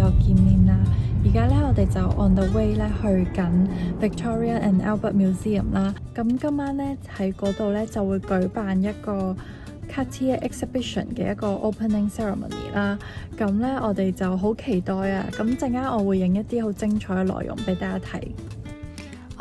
又見面啦。而家咧我哋就 on the way 咧去緊 Victoria and Albert Museum 啦。咁今晚咧喺嗰度咧就會舉辦一個 Cartier Exhibition 嘅一個 opening ceremony 啦。咁咧我哋就好期待啊！咁陣間我會影一啲好精彩嘅內容俾大家睇。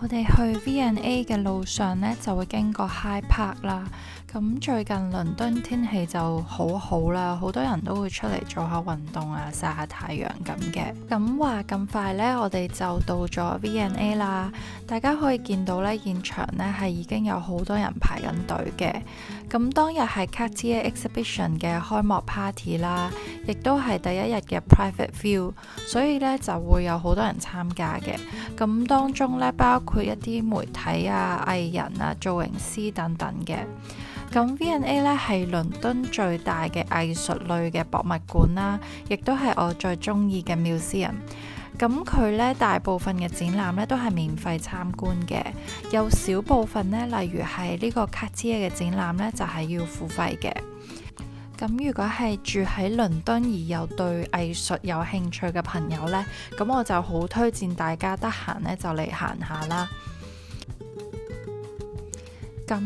我哋去 V&A 嘅路上呢，就會經過 Hyde Park 啦。咁最近倫敦天氣就好好啦，好多人都會出嚟做下運動啊，曬下太陽咁嘅。咁話咁快呢，我哋就到咗 V&A 啦。大家可以見到呢，現場呢係已經有好多人排緊隊嘅。咁當日係 Cartier Exhibition 嘅開幕 party 啦，亦都係第一日嘅 private view， 所以呢就會有好多人參加嘅。咁當中呢，包括一啲媒體啊、藝人啊、造型師等等嘅。咁 V&A 咧係倫敦最大嘅藝術類嘅博物館啦，亦都係我最中意嘅 museum。咁佢咧大部分嘅展覽咧都係免費參觀嘅，有少部分咧，例如係呢個 Cartier 嘅展覽咧就係要付費嘅。咁如果係住喺倫敦而又對藝術有興趣嘅朋友呢，咁我就好推薦大家得閒呢就嚟行下啦。咁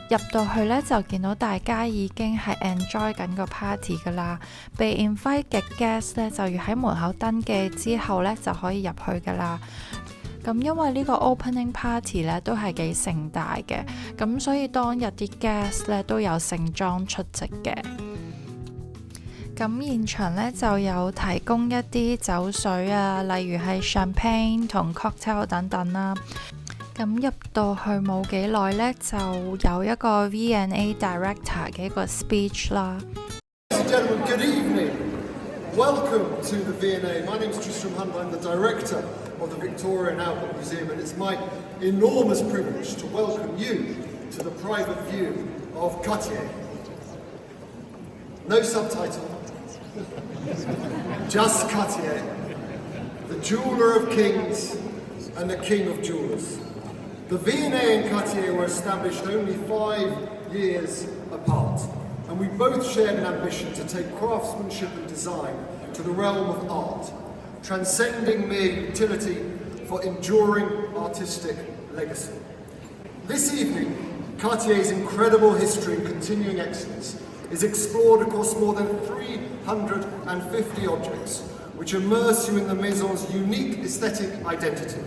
入到去呢，就見到大家已經係 enjoy 緊個 party 噶啦，被 invite 嘅 guest 呢，就要喺門口登記之後呢，就可以入去噶啦。咁因為呢個 opening party 呢都係幾盛大嘅，咁所以當日啲 guest 呢都有盛裝出席嘅。咁現場呢就有提供一啲酒水啊，例如係 champagne 同 cocktail 等等啦。咁入到去冇幾耐呢，就有一個 V&A director 嘅一個 speech 啦。Ladies and gentlemen, good evening. Welcome to the V&A. My name is Tristram Hunt. I'm the director of the Victoria and Albert Museum, and it's my enormous privilege to welcome you to the private view of Cartier. No subtitle, just Cartier, the jeweller of kings and the king of jewelers. The V&A and Cartier were established only 5 years apart, and we both shared an ambition to take craftsmanship and design to the realm of art, transcending mere utility for enduring artistic legacy. This evening, Cartier's incredible history and continuing excellence is explored across more than 350 objects, which immerse you in the Maison's unique aesthetic identity.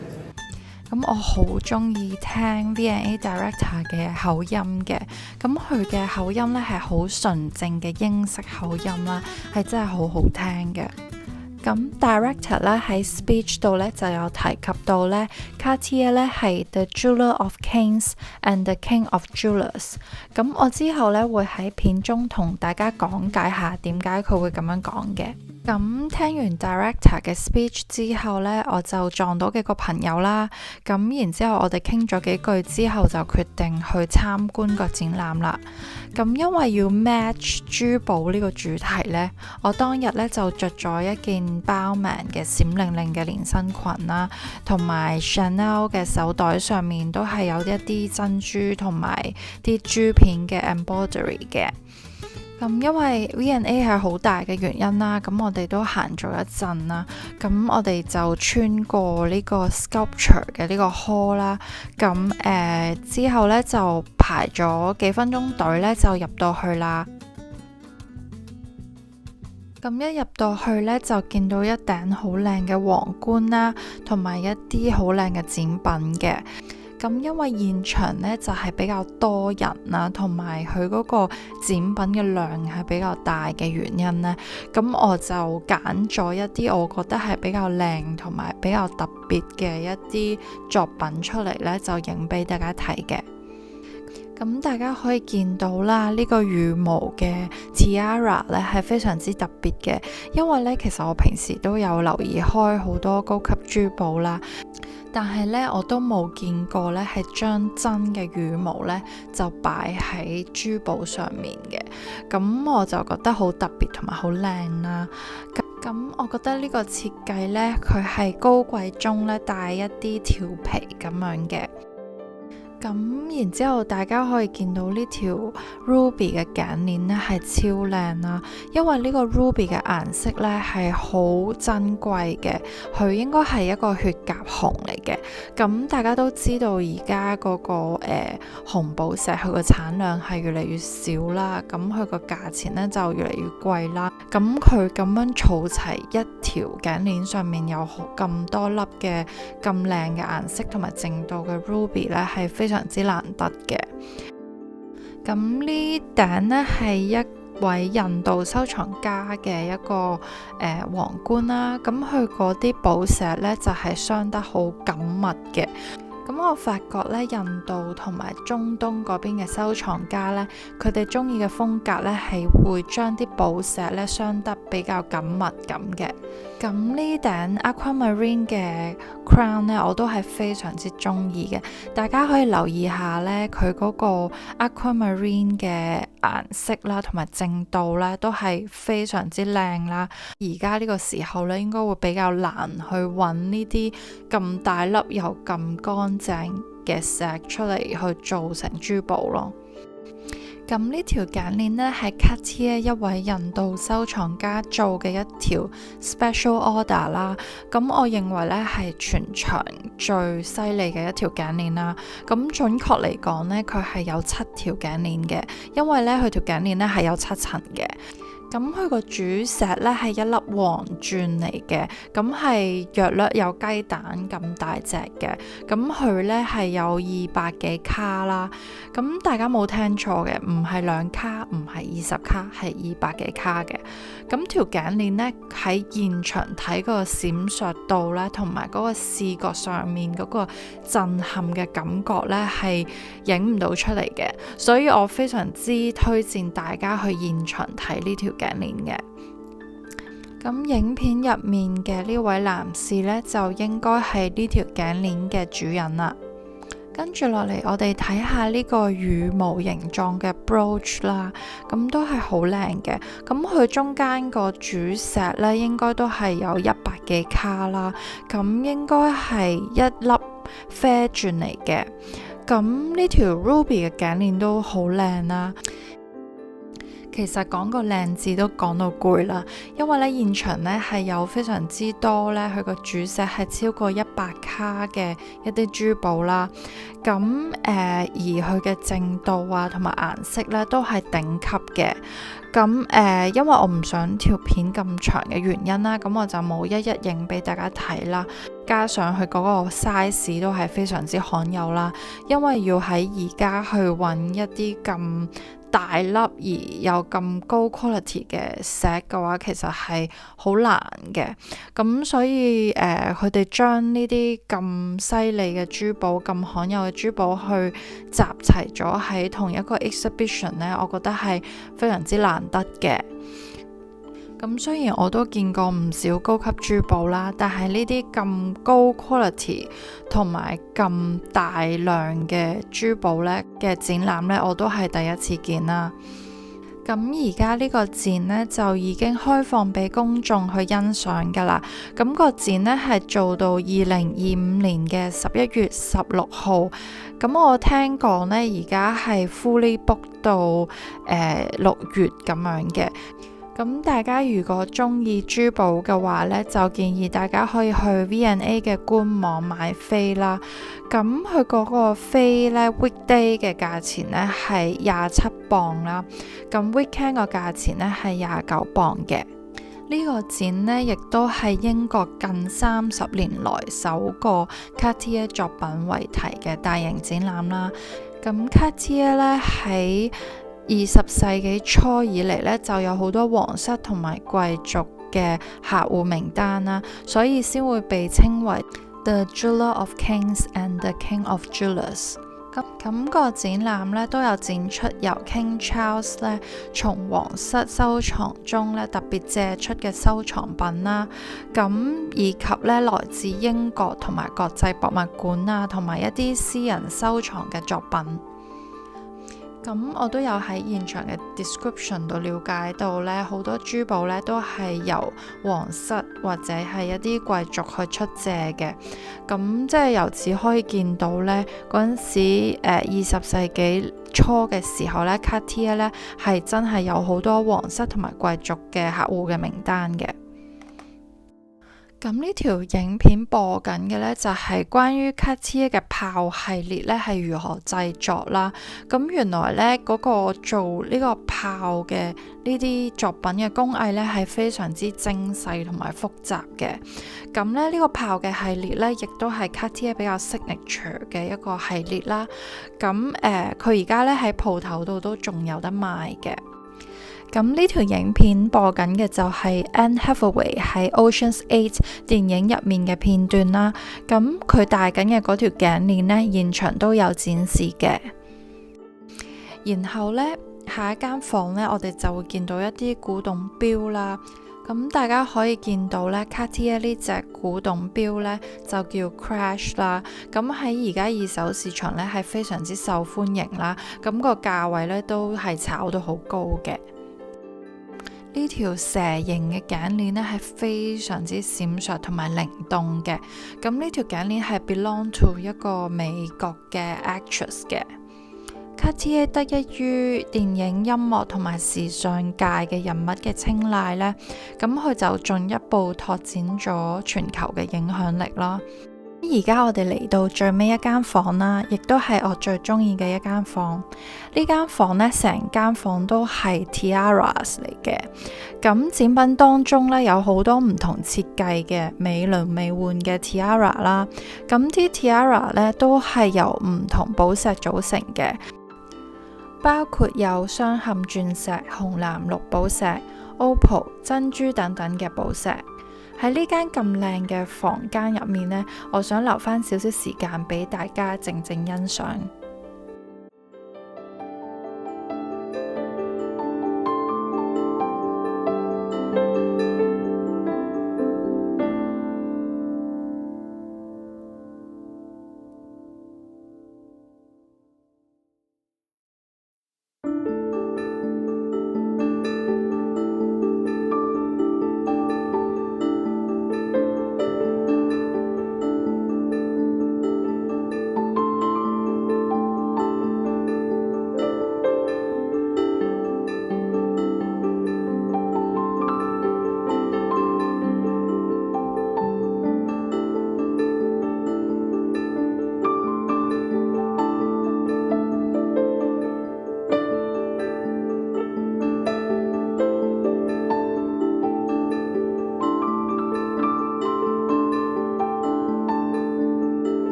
咁我好中意聽 V&A director 嘅口音嘅，咁佢嘅口音呢係好純正嘅英式口音啦，係真係好好聽嘅。咁 director 咧喺 speech 度呢就有提及到呢 Cartier 呢係 the jeweler of kings and the king of jewelers。咁我之後呢會喺片中同大家講解下點解佢會咁樣講嘅。咁聽完 director 嘅 speech 之後呢，我就撞到幾個朋友啦。咁然之後我哋傾咗幾句之後，就決定去參觀個展覽啦。咁因為要 match 珠寶呢個主題呢，我當日呢就着咗一件 Balmain 嘅閃靈靈嘅連身裙啦，同埋 Chanel 嘅手袋上面都係有一啲珍珠同埋啲珠片嘅 embroidery 嘅。咁因為 V&A 係好大嘅原因啦，咁我哋都行咗一陣啦，咁我哋就穿過呢個 sculpture 嘅呢個 hall 啦，咁之後呢，就排咗幾分鐘隊呢，就入到去啦。咁一入到去呢，就見到一頂好靚嘅皇冠啦，同埋一啲好靚嘅展品嘅。咁因為現場呢就係比較多人啦，同埋佢嗰個展品嘅量係比較大嘅原因呢，咁我就揀咗一啲我覺得係比較靚同埋比較特別嘅一啲作品出嚟呢，就影俾大家睇嘅。咁大家可以見到啦，呢個羽毛嘅 tiara 呢係非常之特別嘅，因為呢其實我平時都有留意開好多高級珠寶啦，但係呢我都冇見過呢係將真嘅羽毛呢就擺喺珠寶上面嘅，咁我就覺得好特別同埋好靚啦。咁我覺得呢個設計呢，佢係高貴中呢帶一啲調皮咁樣嘅。咁然之後，大家可以見到呢條 ruby 嘅頸鏈呢係超靚啦，因為呢個 ruby 嘅顏色呢係好珍貴嘅，佢應該係一個血甲紅嚟嘅。咁大家都知道而家嗰個紅寶石佢個產量係越嚟越少啦，咁佢個價錢呢就越嚟越貴啦。咁佢咁樣儲齊一條頸鏈上面有咁多粒嘅咁靚嘅顏色同埋淨度嘅 ruby 呢，係非常之難得嘅。咁呢頂呢係一位印度收藏家嘅一個皇冠啦，咁佢嗰啲寶石呢就係鑲得好緊密嘅。咁我發覺呢，印度同埋中東嗰邊嘅收藏家呢，佢哋中意嘅風格呢係會將啲寶石呢鑲得比較緊密咁嘅。咁呢頂 Aquamarine 嘅 crown 呢，我都係非常之中意嘅。大家可以留意下呢，佢嗰個 Aquamarine 嘅顏色啦，同埋淨度呢，都係非常之靚啦。而家呢個時候呢，應該會比較難去揾呢啲咁大粒又咁乾淨嘅石出嚟去做成珠寶咯。咁呢條頸鏈呢，係 Cartier 一位印度收藏家做嘅一條 special order 啦。咁我認為呢係全場最犀利嘅一條頸鏈啦。咁準確嚟講呢，佢係有7條頸鏈嘅，因為呢，佢條頸鏈呢係有7層嘅。咁佢個主石呢係一粒黃鑽嚟嘅，咁係約略有雞蛋咁大隻嘅，咁佢呢係有200幾卡啦，咁大家冇聽錯嘅，唔係2卡，唔係20卡，係200幾卡嘅。咁條頸鏈呢喺現場睇個閃爍度呢，同埋嗰個視覺上面嗰個震撼嘅感覺呢，係影唔到出嚟嘅，所以我非常之推薦大家去現場睇呢條頸鏈嘅。咁影片入面嘅呢位男士呢，就應該係呢條頸鏈嘅主人啦。跟住落嚟，我哋睇下呢個羽毛形狀嘅 brooch 啦，咁都係好靚嘅。咁佢中間個主石呢，應該都係有100幾卡啦，咁應該係一粒啡鑽嚟嘅。咁呢條 ruby 嘅頸鏈都好靚啦。其實講個靚字都講到攰啦，因為呢現場呢係有非常之多呢，佢個主石係超過100卡嘅一啲珠寶啦。咁而佢嘅淨度啊同埋顏色呢都係頂級嘅。咁因為我唔想條片咁長嘅原因啦，咁我就冇一一影俾大家睇啦。加上佢嗰個 size 都係非常之罕有啦，因為要喺而家去揾一啲咁大粒而又咁高 quality 嘅石嘅話，其實係好難嘅。咁所以佢哋將呢啲咁犀利嘅珠寶、咁罕有嘅珠寶去集齊咗喺同一個 exhibition 呢，我覺得係非常之難得嘅。咁雖然我都見過唔少高級珠寶啦，但係呢啲咁高 quality 同埋咁大量嘅珠寶呢嘅展覽呢，我都係第一次見啦。咁而家呢個展呢，就已經開放俾公眾去欣賞噶啦。咁個展呢，係做到2025年嘅11月16號。咁我聽講呢，而家係 fully book 到6月咁樣嘅。咁大家如果中意珠寶嘅話呢，就建議大家可以去 V&A 嘅官網買飛啦。咁佢嗰個飛呢 weekday 嘅價錢呢係27磅啦，咁 weekend 個價錢呢係29磅嘅。呢個展呢亦都係英國近30年來首個 Cartier 作品為題嘅大型展覽啦。咁 Cartier 呢喺20世紀初以嚟呢，就有好多皇室同埋貴族嘅客戶名單啦，所以先會被稱為 The Jeweler of Kings and the King of Jewelers。咁個展覽呢都有展出由 King Charles 呢從皇室收藏中呢特別借出嘅收藏品啦，咁以及呢來自英國同埋國際博物館啊，同埋一啲私人收藏嘅作品。咁咁我都有喺現場嘅 description 度了解到呢，好多珠寶呢都係由皇室或者係一啲貴族去出借嘅。咁即係由此可以見到呢，嗰陣時20世紀初嘅時候呢，Cartier 呢係真係有好多皇室同埋貴族嘅客戶嘅名單嘅。咁呢條影片播緊嘅呢，就係關於 Cartier 嘅炮系列呢係如何製作啦。咁原來呢，嗰個做呢個炮嘅呢啲作品嘅工藝呢係非常之精細同埋複雜嘅。咁呢個炮嘅系列呢，亦都係 Cartier 比較 signature 嘅一個系列啦。咁佢而家呢喺鋪頭度都仲有得賣嘅。咁呢條影片播緊嘅就係 Anne Hathaway 喺 Ocean's 8電影入面嘅片段啦。咁佢戴緊嘅嗰條頸鏈呢，現場都有展示嘅。然後呢，下一間房呢，我哋就會見到一啲古董錶啦。咁大家可以見到呢 Cartier 呢隻古董錶呢，就叫 Crash 啦。咁喺而家二手市場呢，係非常之受歡迎啦。咁個價位呢，都係炒到好高嘅。呢條蛇形嘅頸鏈呢係非常之閃爍同埋靈動嘅。咁呢條頸鏈係 belong to 一個美國嘅 actress 嘅。Cartier 得益於電影、音樂同埋時尚界嘅人物嘅青睞呢，咁佢就進一步拓展咗全球嘅影響力啦。而家我哋嚟到最尾一間房啦，亦都係我最中意嘅一間房。呢間房呢，成間房都係 tiaras 嚟嘅。咁展品當中呢，有好多唔同設計嘅美輪美奐嘅 tiara 啦。咁啲 tiara 呢，都係由唔同寶石組成嘅，包括有鑲嵌鑽石、紅藍綠寶石、opal、珍珠等等嘅寶石。喺呢間咁靚嘅房間入面呢，我想留翻少少時間俾大家靜靜欣賞。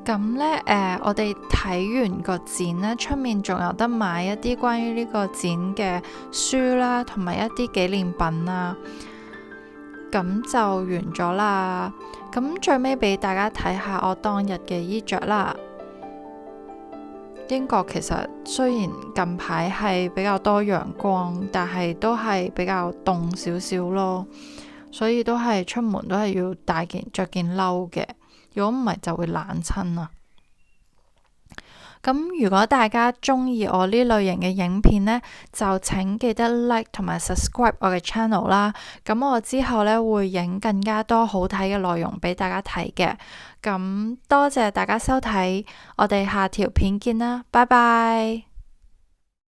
咁呢，我哋睇完個展呢，出面仲有得買一啲關於呢個展嘅書啦，同埋一啲紀念品啦。咁就完咗啦。咁最尾俾大家睇下我當日嘅衣着啦。英國其實雖然近排係比較多陽光，但係都係比較凍少少咯，所以都係出門都係要着件褸嘅。如果唔係就會冷親啊。咁如果大家中意我呢類型嘅影片呢，就請記得 like 同埋 subscribe 我嘅 channel 啦。咁我之後呢，會影更加多好睇嘅內容俾大家睇嘅。咁多謝大家收睇，我哋下條片見啦，拜拜。